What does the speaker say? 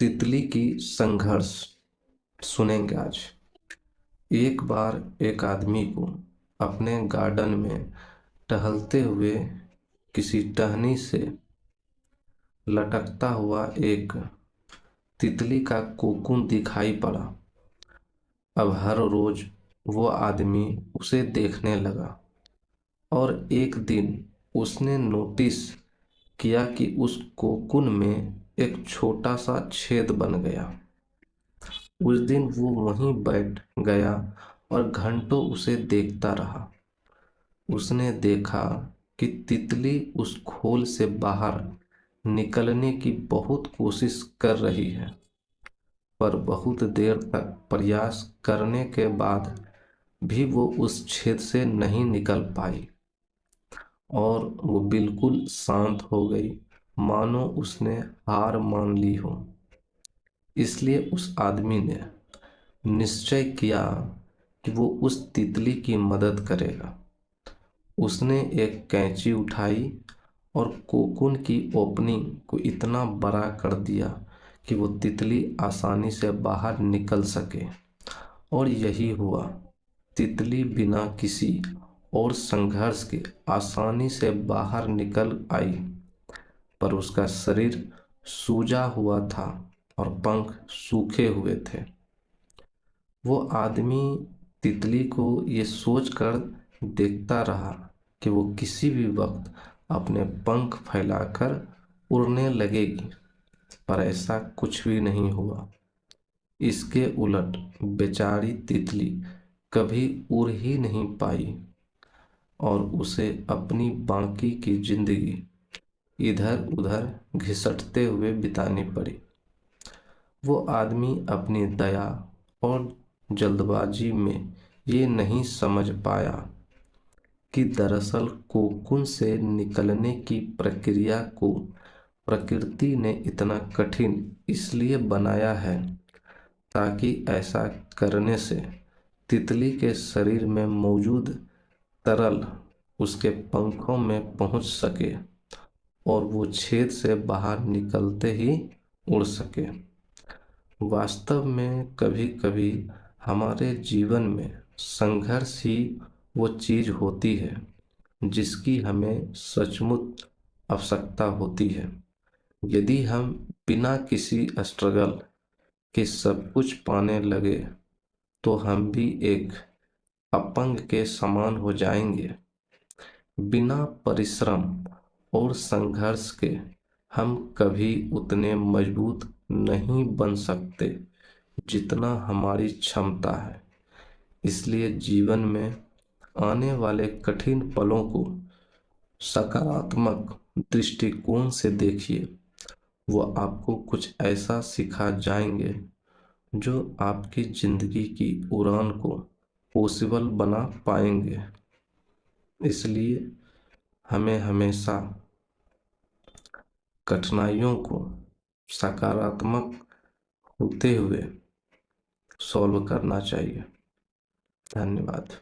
तितली की संघर्ष सुनेंगे आज। एक बार एक आदमी को अपने गार्डन में टहलते हुए किसी टहनी से लटकता हुआ एक तितली का कोकून दिखाई पड़ा। अब हर रोज वो आदमी उसे देखने लगा और एक दिन उसने नोटिस किया कि उस कोकून में एक छोटा सा छेद बन गया। उस दिन वो वहीं बैठ गया और घंटों उसे देखता रहा। उसने देखा कि तितली उस खोल से बाहर निकलने की बहुत कोशिश कर रही है, पर बहुत देर तक प्रयास करने के बाद भी वो उस छेद से नहीं निकल पाई और वो बिल्कुल शांत हो गई, मानो उसने हार मान ली हो। इसलिए उस आदमी ने निश्चय किया कि वो उस तितली की मदद करेगा। उसने एक कैंची उठाई और कोकून की ओपनिंग को इतना बड़ा कर दिया कि वो तितली आसानी से बाहर निकल सके। और यही हुआ। तितली बिना किसी और संघर्ष के आसानी से बाहर निकल आई, पर उसका शरीर सूजा हुआ था और पंख सूखे हुए थे। वो आदमी तितली को ये सोचकर देखता रहा कि वो किसी भी वक्त अपने पंख फैलाकर उड़ने लगेगी, पर ऐसा कुछ भी नहीं हुआ। इसके उलट बेचारी तितली कभी उड़ ही नहीं पाई और उसे अपनी बाकी की जिंदगी इधर उधर घिसटते हुए बितानी पड़ी। वो आदमी अपनी दया और जल्दबाजी में ये नहीं समझ पाया कि दरअसल कोकून से निकलने की प्रक्रिया को प्रकृति ने इतना कठिन इसलिए बनाया है ताकि ऐसा करने से तितली के शरीर में मौजूद तरल उसके पंखों में पहुंच सके और वो छेद से बाहर निकलते ही उड़ सके। वास्तव में कभी कभी हमारे जीवन में संघर्ष ही वो चीज होती है जिसकी हमें सचमुच आवश्यकता होती है। यदि हम बिना किसी स्ट्रगल के सब कुछ पाने लगे तो हम भी एक अपंग के समान हो जाएंगे। बिना परिश्रम और संघर्ष के हम कभी उतने मजबूत नहीं बन सकते जितना हमारी क्षमता है। इसलिए जीवन में आने वाले कठिन पलों को सकारात्मक दृष्टिकोण से देखिए। वो आपको कुछ ऐसा सिखा जाएंगे जो आपकी जिंदगी की उड़ान को पॉसिबल बना पाएंगे। इसलिए हमें हमेशा कठिनाइयों को सकारात्मक होते हुए सॉल्व करना चाहिए। धन्यवाद।